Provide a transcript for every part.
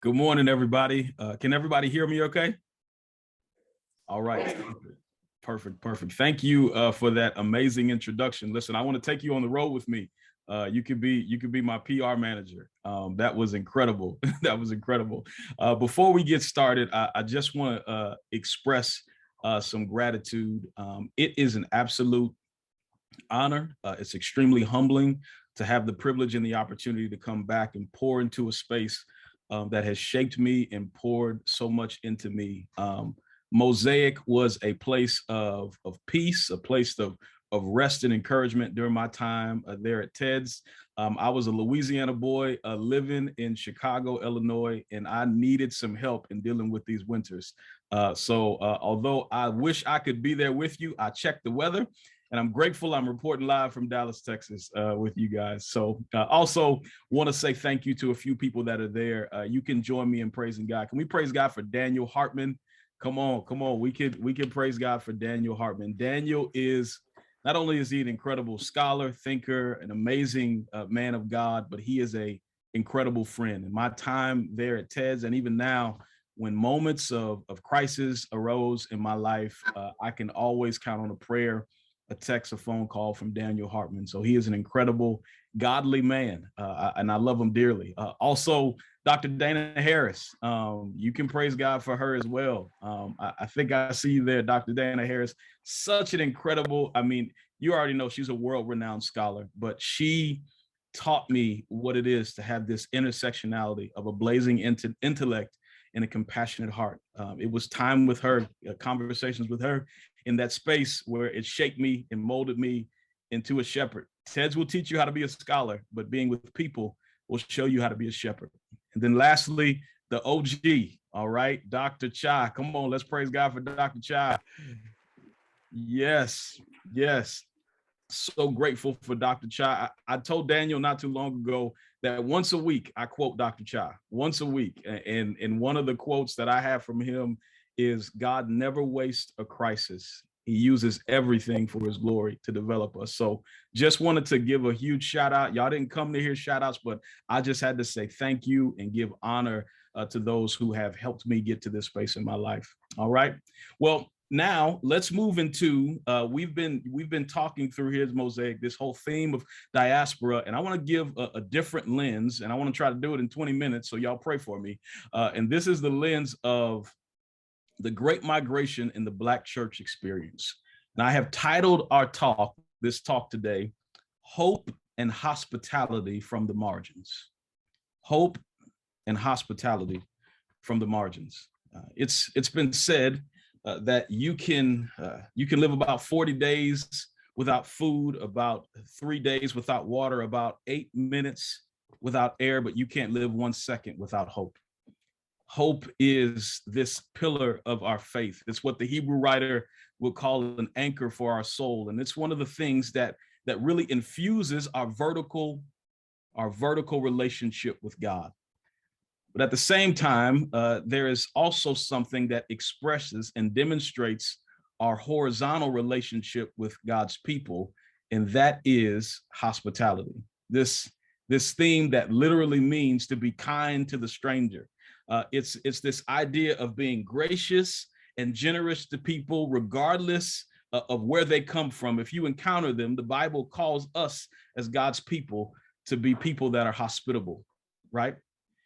Good morning, everybody. Can everybody hear me okay? All right. Perfect. Thank you for that amazing introduction. Listen, I want to take you on the road with me. You could be my PR manager. That was incredible. That was incredible. Before we get started, I just want to express some gratitude. It is an absolute honor. It's extremely humbling to have the privilege and the opportunity to come back and pour into a space that has shaped me and poured so much into me. Mosaic was a place of peace, a place of rest and encouragement during my time there at TEDS. I was a Louisiana boy living in Chicago, Illinois, and I needed some help in dealing with these winters. So although I wish I could be there with you, I checked the weather. And I'm grateful I'm reporting live from Dallas, Texas with you guys. So also want to say thank you to a few people that are there. You can join me in praising God. Can we praise God for Daniel Hartman? Come on. We can praise God for Daniel Hartman. Daniel is, not only is he an incredible scholar, thinker, an amazing man of God, but he is an incredible friend. In my time there at TEDS, and even now, when moments of crisis arose in my life, I can always count on a prayer, a text, a phone call from Daniel Hartman. So he is an incredible, godly man, and I love him dearly. Also, Dr. Dana Harris, you can praise God for her as well. I think I see you there, Dr. Dana Harris. Such an incredible, you already know she's a world-renowned scholar, but she taught me what it is to have this intersectionality of a blazing intellect and a compassionate heart. It was time with her, conversations with her in that space where it shaped me and molded me into a shepherd. TEDS will teach you how to be a scholar, but being with people will show you how to be a shepherd. And then lastly, the OG, all right, Dr. Chai. Come on, let's praise God for Dr. Chai. Yes. So grateful for Dr. Chai. I told Daniel not too long ago that once a week I quote Dr. Chai, once a week. And one of the quotes that I have from him is, God never wastes a crisis. He uses everything for his glory to develop us. So just wanted to give a huge shout out. Y'all didn't come to hear shout outs, but I just had to say thank you and give honor to those who have helped me get to this space in my life. All right. Well, now let's move into, we've been talking through Here's Mosaic, this whole theme of diaspora, and I want to give a different lens, and I want to try to do it in 20 minutes, so y'all pray for me. And this is the lens of the Great Migration in the Black church experience. And I have titled this talk today, Hope and Hospitality from the Margins. Hope and hospitality from the margins. It's been said that you can live about 40 days without food, about 3 days without water, about 8 minutes without air, but you can't live 1 second without hope. Hope is this pillar of our faith. It's what the Hebrew writer would call an anchor for our soul. And it's one of the things that really infuses our vertical relationship with God. But at the same time, there is also something that expresses and demonstrates our horizontal relationship with God's people, and that is hospitality. This theme that literally means to be kind to the stranger. It's this idea of being gracious and generous to people, regardless of where they come from. If you encounter them, the Bible calls us as God's people to be people that are hospitable, right?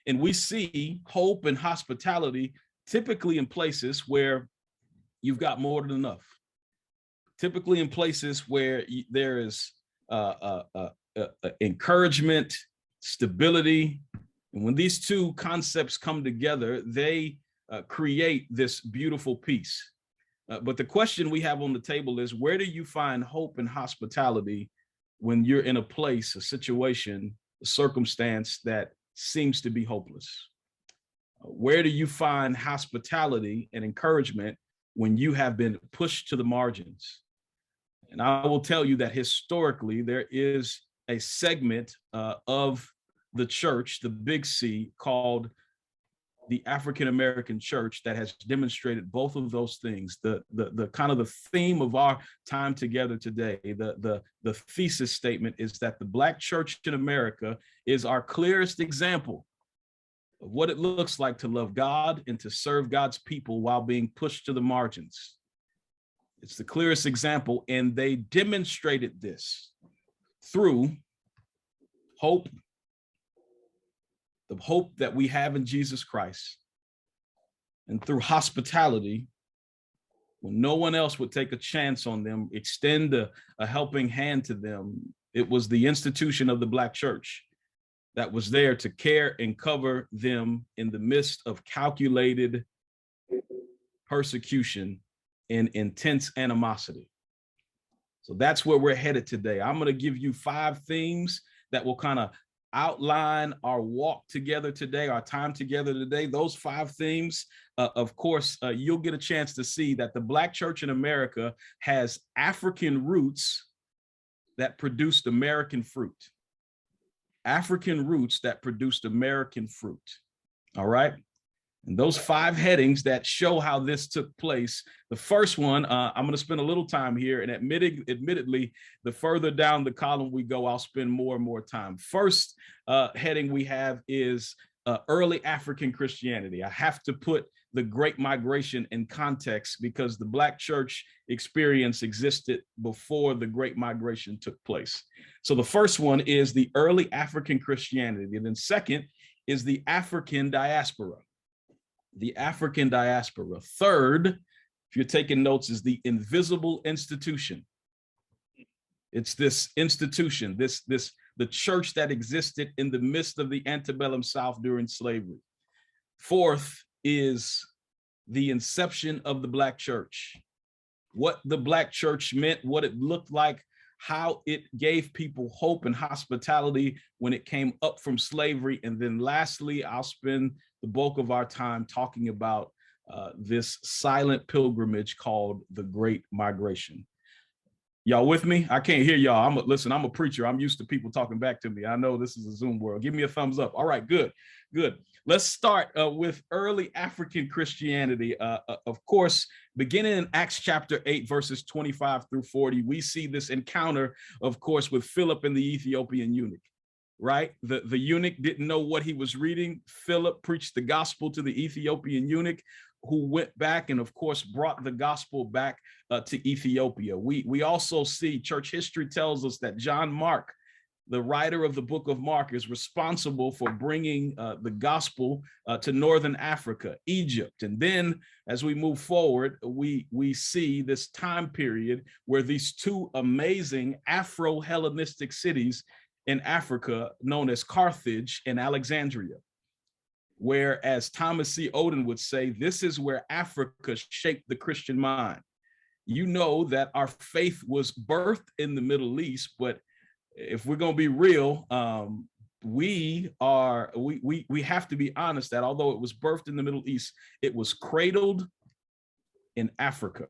And we see hope and hospitality typically in places where you've got more than enough. Typically in places where there is encouragement, stability. And when these two concepts come together, they create this beautiful peace. But the question we have on the table is, where do you find hope and hospitality when you're in a place, a situation, a circumstance that seems to be hopeless? Where do you find hospitality and encouragement when you have been pushed to the margins? And I will tell you that historically, there is a segment of the church, the big C, called the African American church, that has demonstrated both of those things. The kind of the theme of our time together today, the thesis statement is that the Black church in America is our clearest example of what it looks like to love God and to serve God's people while being pushed to the margins. It's the clearest example, and they demonstrated this through hope, the hope that we have in Jesus Christ, and through hospitality when no one else would take a chance on them, extend a helping hand to them. It was the institution of the Black church that was there to care and cover them in the midst of calculated persecution and intense animosity. So that's where we're headed today. I'm going to give you 5 themes that will kind of outline our walk together today, our time together today. Those 5 themes, of course, you'll get a chance to see that the Black church in America has African roots that produced American fruit. African roots that produced American fruit. All right. And those 5 headings that show how this took place. The first one, I'm going to spend a little time here, and admittedly, the further down the column we go, I'll spend more and more time. First heading we have is early African Christianity. I have to put the Great Migration in context because the Black church experience existed before the Great Migration took place. So the first one is the early African Christianity. And then second is the African diaspora. The African diaspora. Third, if you're taking notes, is the invisible institution. It's this institution, the church that existed in the midst of the antebellum South during slavery. Fourth is the inception of the Black church. What the Black church meant, what it looked like, how it gave people hope and hospitality when it came up from slavery. And then lastly, I'll spend the bulk of our time talking about this silent pilgrimage called the Great Migration. Y'all with me? I can't hear y'all. Listen, I'm a preacher. I'm used to people talking back to me. I know this is a Zoom world. Give me a thumbs up. All right, good. Let's start with early African Christianity. Of course, beginning in Acts chapter 8, verses 25 through 40, we see this encounter, of course, with Philip and the Ethiopian eunuch, right? The eunuch didn't know what he was reading. Philip preached the gospel to the Ethiopian eunuch, who went back and, of course, brought the gospel back to Ethiopia. We also see church history tells us that John Mark, the writer of the book of Mark, is responsible for bringing the gospel to Northern Africa, Egypt. And then as we move forward, we see this time period where these 2 amazing Afro-Hellenistic cities in Africa, known as Carthage and Alexandria, where, as Thomas C. Oden would say, this is where Africa shaped the Christian mind. You know that our faith was birthed in the Middle East, but if we're going to be real, we have to be honest that although it was birthed in the Middle East, it was cradled in Africa,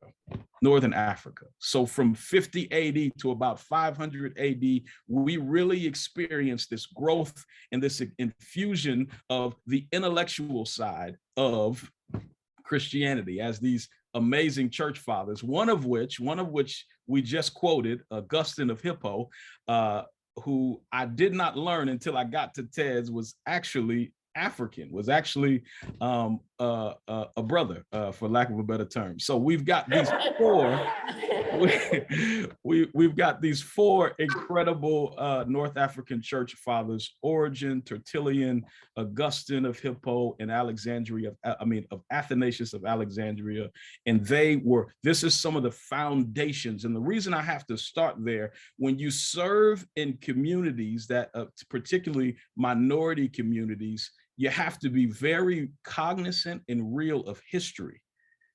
Northern Africa. So from 50 AD to about 500 AD, we really experienced this growth and this infusion of the intellectual side of Christianity as these amazing church fathers, one of which we just quoted, Augustine of Hippo, who I did not learn until I got to TEDS was actually African, was actually a brother, for lack of a better term. So we've got these 4, we've got these 4 incredible North African church fathers: Origen, Tertullian, Augustine of Hippo, and of Athanasius of Alexandria. And this is some of the foundations. And the reason I have to start there, when you serve in communities that, particularly minority communities, you have to be very cognizant and real of history,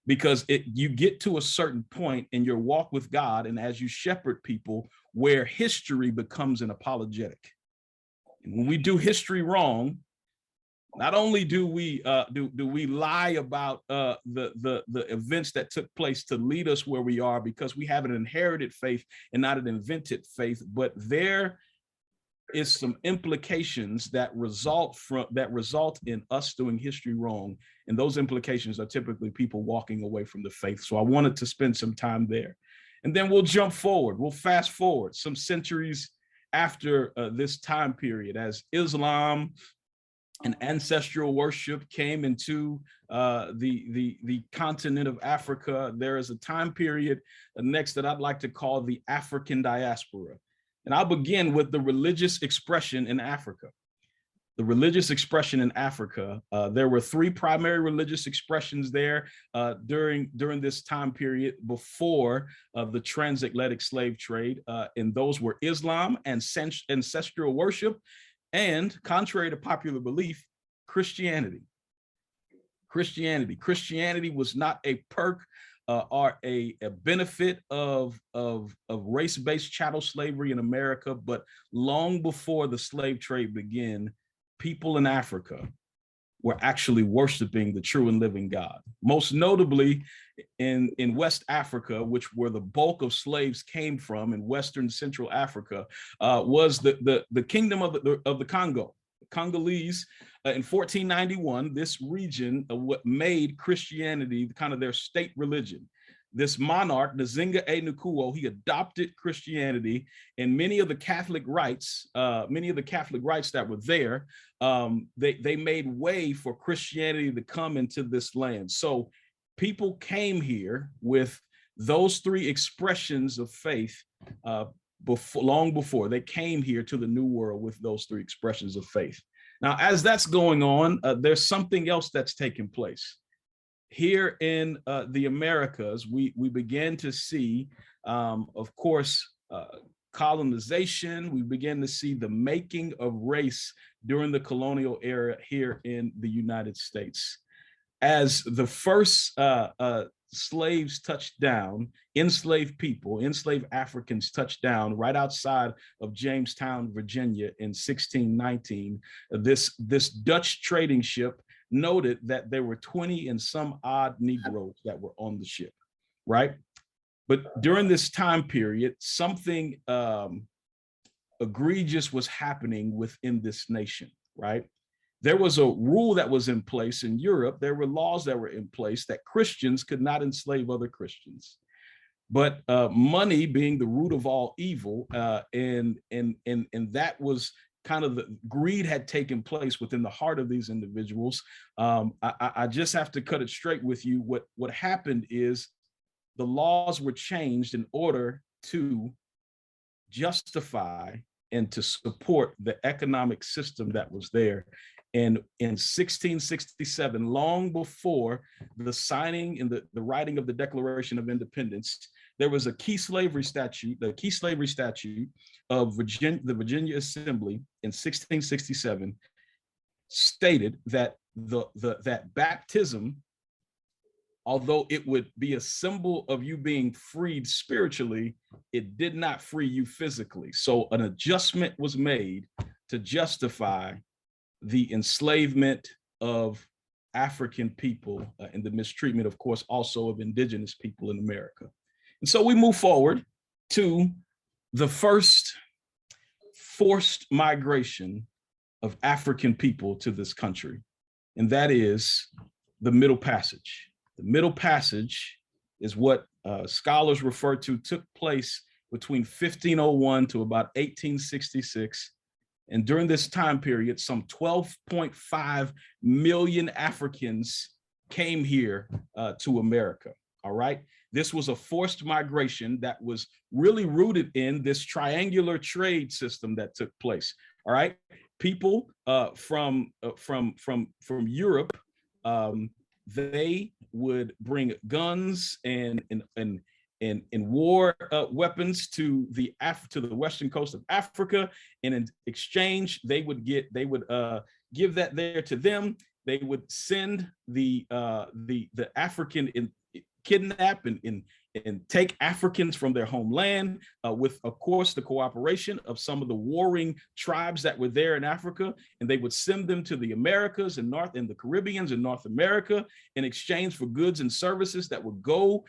because you get to a certain point in your walk with God and as you shepherd people where history becomes an apologetic. And when we do history wrong, not only do we lie about the events that took place to lead us where we are, because we have an inherited faith and not an invented faith, but there is some implications that result in us doing history wrong. And those implications are typically people walking away from the faith. So I wanted to spend some time there. And then we'll jump forward. We'll fast forward some centuries after this time period, as Islam and ancestral worship came into the continent of Africa. There is a time period next that I'd like to call the African diaspora. And I'll begin with the religious expression in Africa. The religious expression in Africa, there were three primary religious expressions there during this time period before the transatlantic slave trade. And those were Islam and ancestral worship, and contrary to popular belief, Christianity. Christianity was not a perk or a benefit of race-based chattel slavery in America, but long before the slave trade began, people in Africa were actually worshiping the true and living God. Most notably in West Africa, which where the bulk of slaves came from in Western Central Africa, was the kingdom of the Congo. Congolese in 1491, this region what made Christianity kind of their state religion. This monarch, Nzinga A. Nkuwo, he adopted Christianity, and many of the Catholic rites that were there, they made way for Christianity to come into this land. So people came here with those three expressions of faith long before they came here to the New World with those three expressions of faith. Now, as that's going on, there's something else that's taking place. Here in the Americas, we began to see, of course, colonization. We began to see the making of race during the colonial era here in the United States. As the first slaves touched down, enslaved Africans touched down right outside of Jamestown, Virginia in 1619, this Dutch trading ship noted that there were 20 and some odd Negroes that were on the ship, right? But during this time period, something egregious was happening within this nation, right? There was a rule that was in place in Europe. There were laws that were in place that Christians could not enslave other Christians. But money being the root of all evil, and that was kind of the greed had taken place within the heart of these individuals. I just have to cut it straight with you. What happened is the laws were changed in order to justify and to support the economic system that was there. And in 1667, long before the signing and the writing of the Declaration of Independence, there was a key slavery statute, the key slavery statute of the Virginia Assembly in 1667 stated that that baptism, although it would be a symbol of you being freed spiritually, it did not free you physically. So an adjustment was made to justify the enslavement of African people and the mistreatment, of course, also of indigenous people in America. And so we move forward to the first forced migration of African people to this country, and that is the Middle Passage. The Middle Passage is what scholars refer to took place between 1501 to about 1866. And during this time period, some 12.5 million Africans came here to America, all right? This was a forced migration that was really rooted in this triangular trade system that took place, all right? People from Europe, they would bring guns and war weapons to the western coast of Africa, and in exchange they would give that there to them. They would send the African kidnap and take Africans from their homeland with, of course, the cooperation of some of the warring tribes that were there in Africa, and they would send them to the Americas and the Caribbeans and North America in exchange for goods and services that would go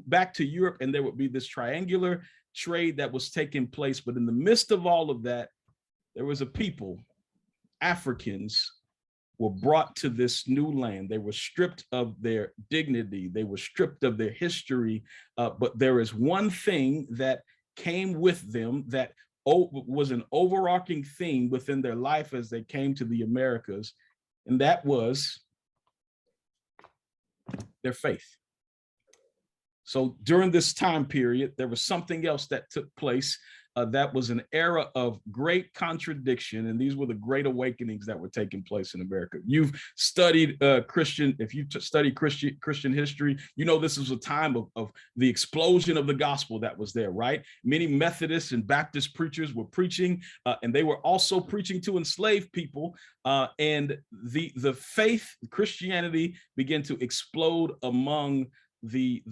back to Europe, and there would be this triangular trade that was taking place. But in the midst of all of that, there was a people, Africans, were brought to this new land. They were stripped of their dignity. They were stripped of their history. But there is one thing that came with them that was an overarching theme within their life as they came to the Americas, and that was their faith. So during this time period, there was something else that took place that was an era of great contradiction, and these were the great awakenings that were taking place in America. You've studied if you study Christian history, you know this was a time of the explosion of the gospel that was there, right? Many Methodist and Baptist preachers were preaching, and they were also preaching to enslaved people, and the faith, Christianity, began to explode among the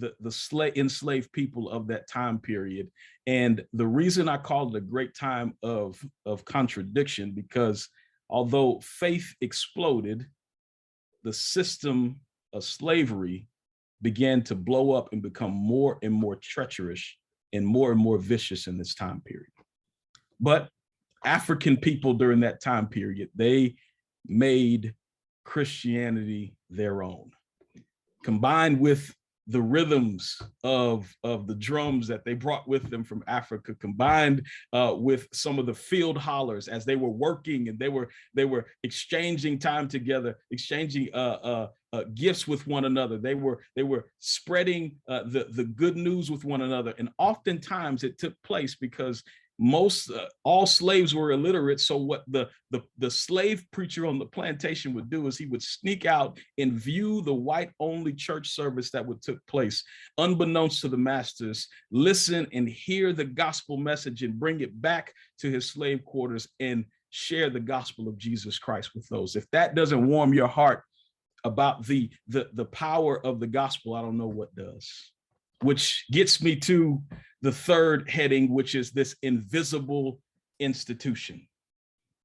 enslaved people of that time period. And the reason I called it a great time of contradiction, because although faith exploded, the system of slavery began to blow up and become more and more treacherous and more vicious in this time period. But African people during that time period, they made Christianity their own, combined with the rhythms of the drums that they brought with them from Africa, combined with some of the field hollers as they were working, and they were exchanging time together, exchanging gifts with one another. They were spreading the good news with one another, and oftentimes it took place because all slaves were illiterate. So what the slave preacher on the plantation would do is he would sneak out and view the white only church service that would take place, unbeknownst to the masters, listen and hear the gospel message and bring it back to his slave quarters and share the gospel of Jesus Christ with those. If that doesn't warm your heart about the power of the gospel, I don't know what does. Which gets me to the third heading, which is this invisible institution.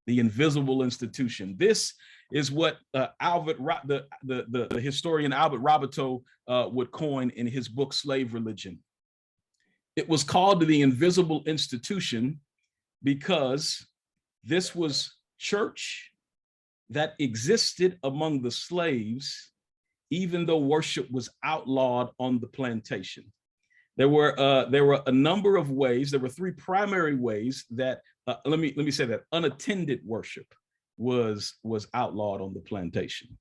The invisible institution. This is what the historian Albert Roberteau would coin in his book, Slave Religion. It was called the invisible institution because this was church that existed among the slaves, even though worship was outlawed on the plantation. There were a number of ways. There were three primary ways that let me say that unattended worship was outlawed on the plantation.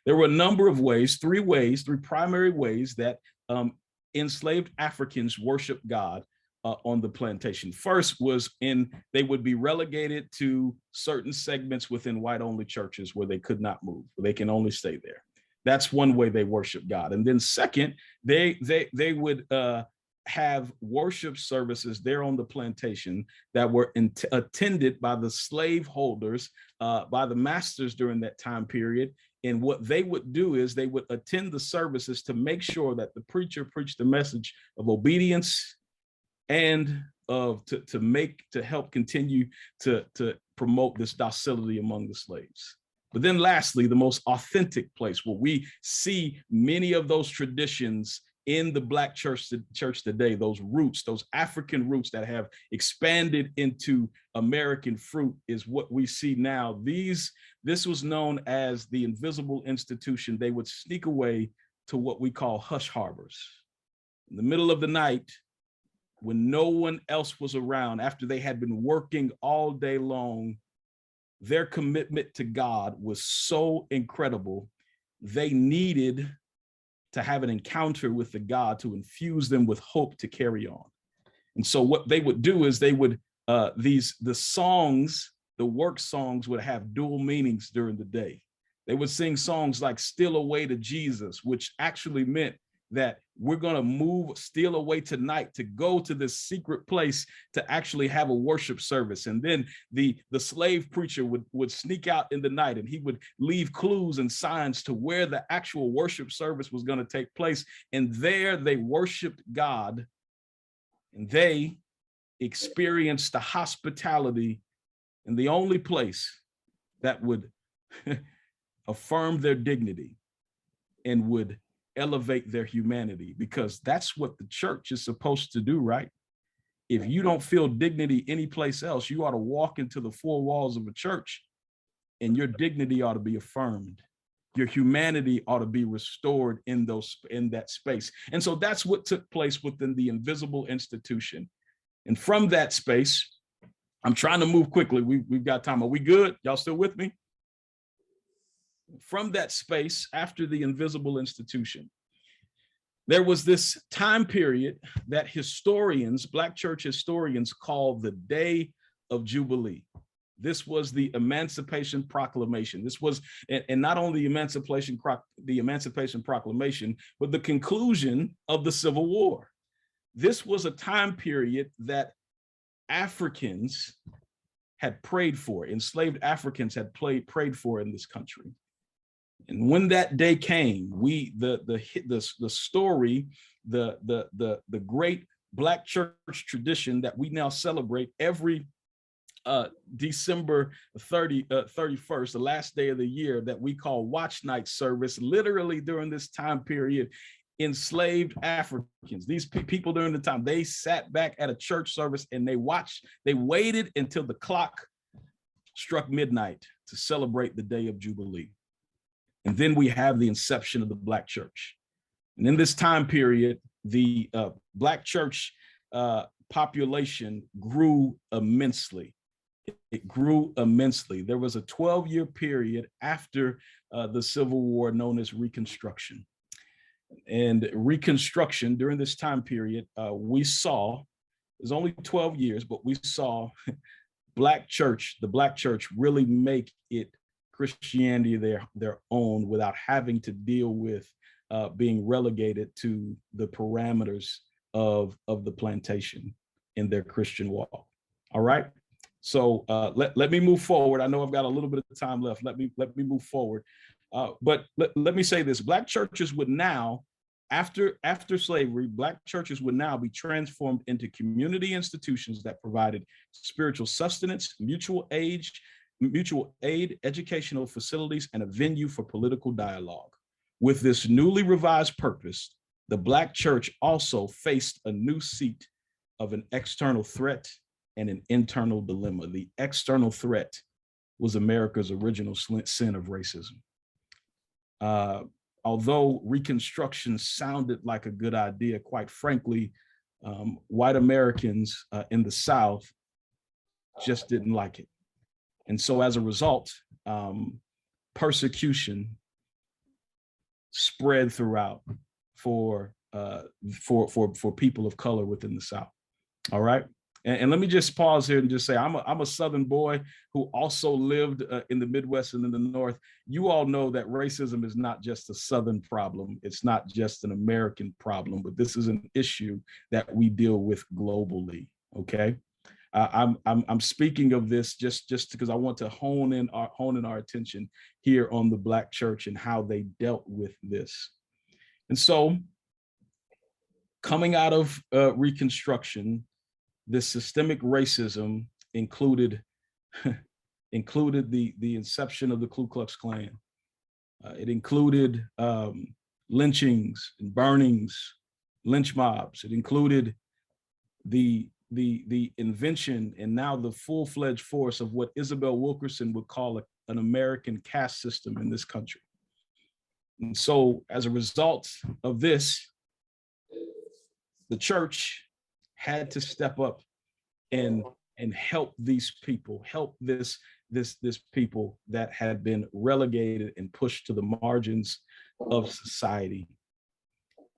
There were a number of ways, three primary ways that enslaved Africans worshiped God on the plantation. First was they would be relegated to certain segments within white-only churches where they could not move, where they can only stay there. That's one way they worship God. And then second, they would have worship services there on the plantation that were attended by the slave holders, by the masters during that time period. And what they would do is they would attend the services to make sure that the preacher preached the message of obedience and to help continue to promote this docility among the slaves. But then lastly, the most authentic place where we see many of those traditions in the Black church today, those roots, those African roots that have expanded into American fruit, is what we see now. This was known as the invisible institution. They would sneak away to what we call hush harbors. In the middle of the night, when no one else was around, after they had been working all day long, their commitment to God was so incredible, they needed to have an encounter with the God to infuse them with hope to carry on. And so what they would do is they would, the work songs would have dual meanings during the day. They would sing songs like "Steal Away to Jesus," which actually meant that we're gonna steal away tonight to go to this secret place to actually have a worship service. And then the slave preacher would sneak out in the night, and he would leave clues and signs to where the actual worship service was gonna take place. And there they worshiped God, and they experienced the hospitality in the only place that would affirm their dignity and would elevate their humanity, because that's what the church is supposed to do, right? If you don't feel dignity anyplace else, you ought to walk into the four walls of a church and your dignity ought to be affirmed. Your humanity ought to be restored in that space. And so that's what took place within the invisible institution. And from that space, I'm trying to move quickly. We've got time. Are we good? Y'all still with me? From that space, after the invisible institution, there was this time period that historians, Black church historians, call the Day of Jubilee. This was the Emancipation Proclamation. This was, and not only the Emancipation Proclamation, but the conclusion of the Civil War. This was a time period that Africans had prayed for, enslaved Africans had prayed for in this country. And when that day came, the story, the great Black church tradition that we now celebrate every December 31st, the last day of the year, that we call Watch Night service, literally during this time period, enslaved Africans, these people during the time, they sat back at a church service and they waited until the clock struck midnight to celebrate the Day of Jubilee. And then we have the inception of the Black church. And in this time period, the Black church population grew immensely. It grew immensely. There was a 12-year period after the Civil War known as Reconstruction. And Reconstruction, during this time period, we saw, it was only 12 years, but we saw the Black church really make it Christianity their own without having to deal with being relegated to the parameters of the plantation in their Christian walk. All right. So let me move forward. I know I've got a little bit of time left. Let me move forward. But let me say this: Black churches would now, after slavery, Black churches would now be transformed into community institutions that provided spiritual sustenance, mutual aid, educational facilities, and a venue for political dialogue. With this newly revised purpose, the Black church also faced a new seat of an external threat and an internal dilemma. The external threat was America's original sin of racism. Although Reconstruction sounded like a good idea, quite frankly, white Americans in the South just didn't like it. And so as a result, persecution spread throughout for people of color within the South. All right. And let me just pause here and just say, I'm a Southern boy who also lived in the Midwest and in the North. You all know that racism is not just a Southern problem. It's not just an American problem, but this is an issue that we deal with globally. Okay. I'm speaking of this just because I want to hone in our attention here on the Black church and how they dealt with this. And so, coming out of Reconstruction, this systemic racism included the inception of the Ku Klux Klan. It included lynchings and burnings, lynch mobs. It included the invention and now the full-fledged force of what Isabel Wilkerson would call an American caste system in this country. And so as a result of this, the church had to step up and help these people, help this people that had been relegated and pushed to the margins of society.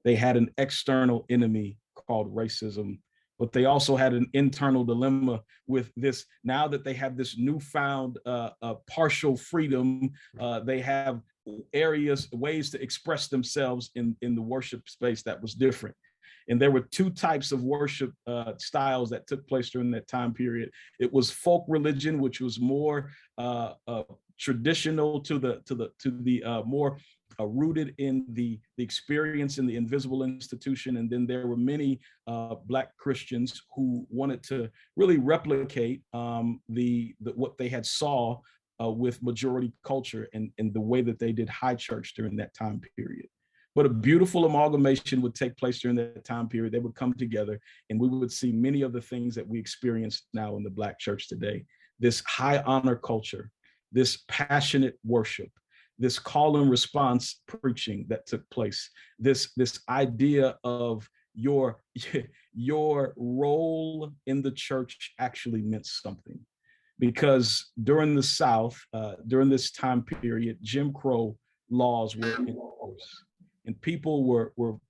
They had an external enemy called racism, but they also had an internal dilemma with this. Now that they have this newfound partial freedom, they have ways to express themselves in the worship space that was different. And there were two types of worship styles that took place during that time period. It was folk religion, which was more traditional to the more rooted in the experience in the invisible institution. And then there were many Black Christians who wanted to really replicate what they had saw with majority culture and the way that they did high church during that time period. But a beautiful amalgamation would take place during that time period. They would come together and we would see many of the things that we experience now in the Black church today. This high honor culture, this passionate worship, this call and response preaching that took place, this idea of your your role in the church actually meant something. Because during the South, during this time period, Jim Crow laws were in force, and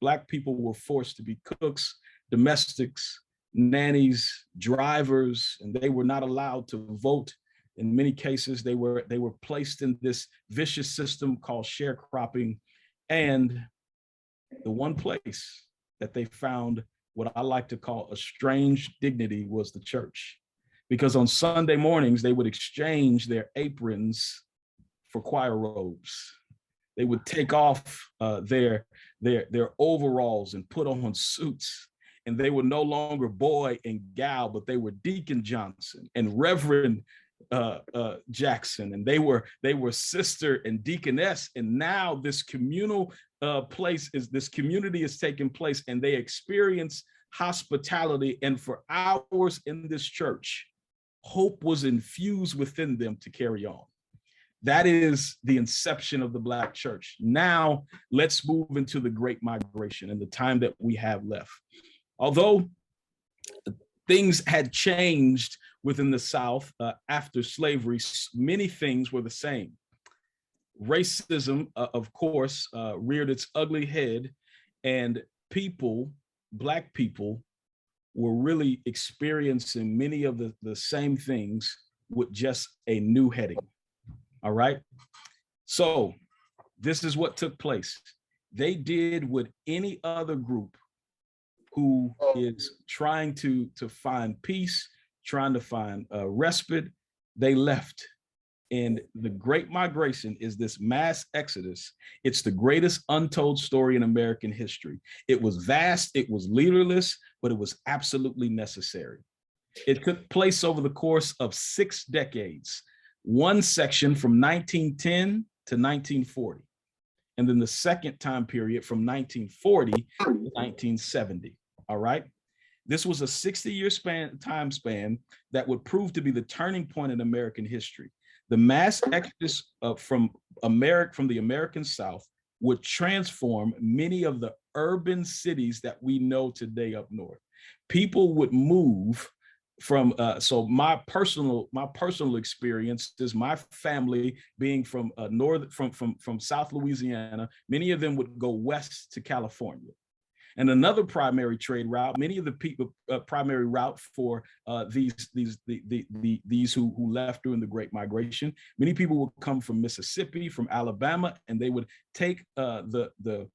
Black people were forced to be cooks, domestics, nannies, drivers, and they were not allowed to vote. In many cases, they were placed in this vicious system called sharecropping. And the one place that they found what I like to call a strange dignity was the church. Because on Sunday mornings, they would exchange their aprons for choir robes. They would take off their overalls and put on suits. And they were no longer boy and gal, but they were Deacon Johnson and Reverend Jackson, and they were sister and deaconess. And now this community is taking place, and they experience hospitality. And for hours in this church, hope was infused within them to carry on. That is the inception of the Black church. Now let's move into the Great Migration and the time that we have left. Although things had changed within the South after slavery, many things were the same. Racism, of course, reared its ugly head, and Black people, were really experiencing many of the same things with just a new heading. All right. So this is what took place. They did what any other group who is trying to find peace, trying to find respite, they left. And the Great Migration is this mass exodus. It's the greatest untold story in American history. It was vast, it was leaderless, but it was absolutely necessary. It took place over the course of 6 decades, one section from 1910 to 1940. And then the second time period from 1940 to 1970. All right. This was a 60-year time span that would prove to be the turning point in American history. The mass exodus from the American South would transform many of the urban cities that we know today up north. People would move from so my personal experience is my family being from from South Louisiana. Many of them would go west to California. And another primary trade route, many of the people primary route for these who left during the Great Migration, many people would come from Mississippi, from Alabama, and they would take the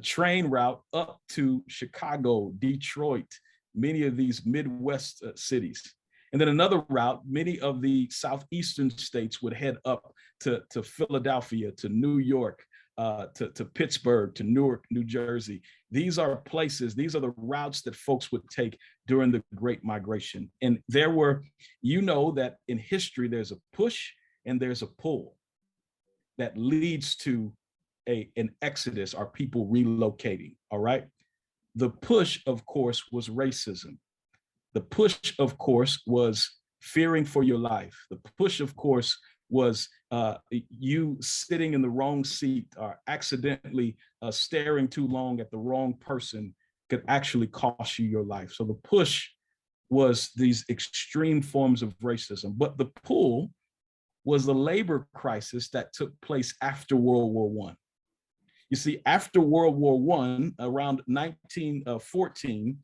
train route up to Chicago, Detroit, many of these Midwest cities. And then another route, many of the southeastern states would head up to Philadelphia, to New York, to Pittsburgh, to Newark, New Jersey. These are places, these are the routes that folks would take during the Great Migration. And there were, that in history, there's a push and there's a pull that leads to an exodus, or people relocating, all right? The push, of course, was racism. The push, of course, was fearing for your life. The push, of course, was you sitting in the wrong seat or accidentally staring too long at the wrong person could actually cost you your life. So the push was these extreme forms of racism, but the pull was the labor crisis that took place after World War I. You see, after World War I, around 1914,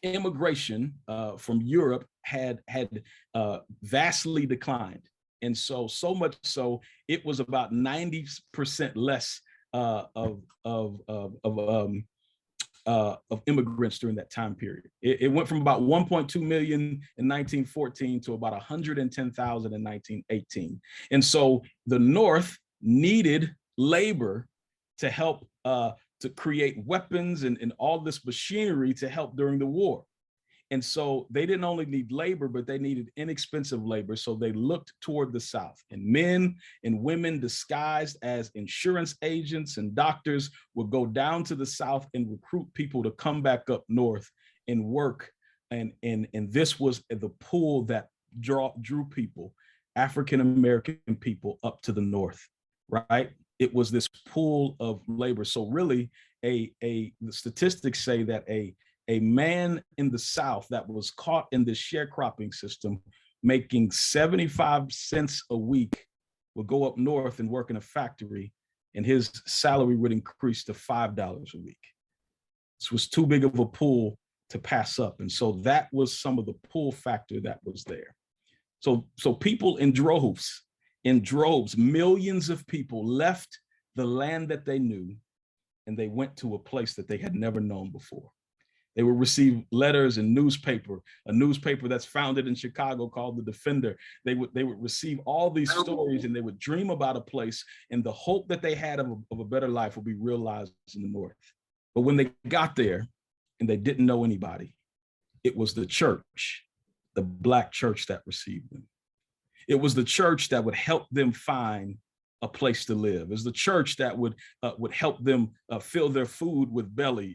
immigration from Europe had vastly declined. And so much so, it was about 90% less of immigrants during that time period. It went from about 1.2 million in 1914 to about 110,000 in 1918. And so the North needed labor to help to create weapons and all this machinery to help during the war. And so they didn't only need labor, but they needed inexpensive labor. So they looked toward the South, and men and women disguised as insurance agents and doctors would go down to the South and recruit people to come back up north and work. And this was the pull that drew people, African-American people, up to the North, right? it was this pool of labor. So really, the statistics say that a man in the South that was caught in the sharecropping system making 75 cents a week would go up north and work in a factory, and his salary would increase to $5 a week. This was too big of a pool to pass up. And so that was some of the pull factor that was there. So people in droves, millions of people left the land that they knew, and they went to a place that they had never known before. They would receive letters and a newspaper that's founded in Chicago called The Defender. They would receive all these stories, and they would dream about a place, and the hope that they had of a better life would be realized in the North. But when they got there and they didn't know anybody, it was the church, the Black church, that received them. It was the church that would help them find a place to live. It was the church that would help them fill their belly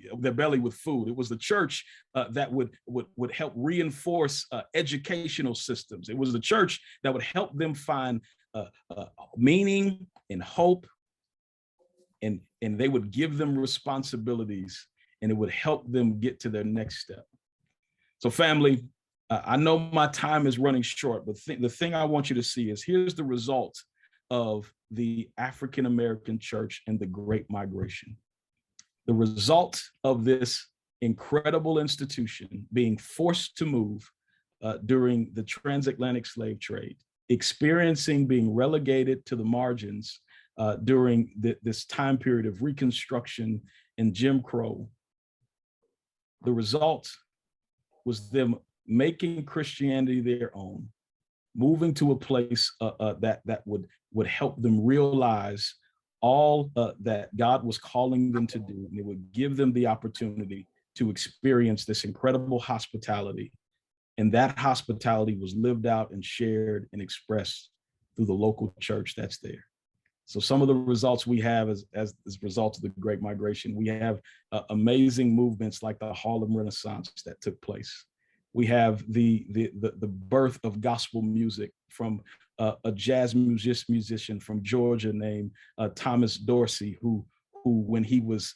with food. It was the church that would help reinforce educational systems. It was the church that would help them find meaning and hope, and they would give them responsibilities, and it would help them get to their next step. So family, I know my time is running short, but the thing I want you to see is here's the result of the African-American church and the Great Migration. The result of this incredible institution being forced to move during the transatlantic slave trade, experiencing being relegated to the margins during this time period of Reconstruction and Jim Crow. The result was them making Christianity their own, moving to a place that would help them realize all that God was calling them to do, and it would give them the opportunity to experience this incredible hospitality. And that hospitality was lived out and shared and expressed through the local church that's there. So some of the results we have as a result of the Great Migration, we have amazing movements like the Harlem Renaissance that took place. We have the birth of gospel music from a jazz musician from Georgia named Thomas Dorsey, who when he was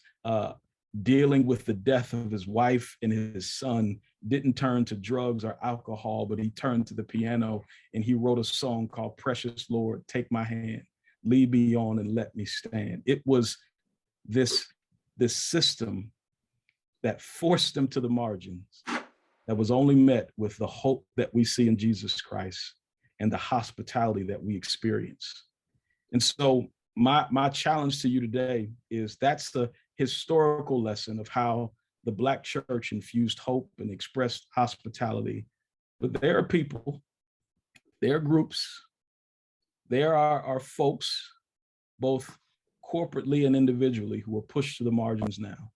dealing with the death of his wife and his son, didn't turn to drugs or alcohol, but he turned to the piano and he wrote a song called Precious Lord, Take My Hand, Lead Me On and Let Me Stand. It was this system that forced them to the margins, that was only met with the hope that we see in Jesus Christ and the hospitality that we experience. And so my challenge to you today is that's the historical lesson of how the Black church infused hope and expressed hospitality. But there are people, there are groups, there are folks, both corporately and individually, who are pushed to the margins now.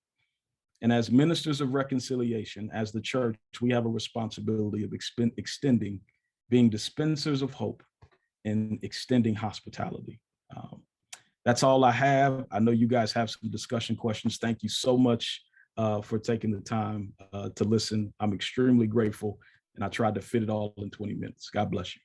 And as ministers of reconciliation, as the church, we have a responsibility of extending, being dispensers of hope and extending hospitality. That's all I have. I know you guys have some discussion questions. Thank you so much for taking the time to listen. I'm extremely grateful, and I tried to fit it all in 20 minutes. God bless you.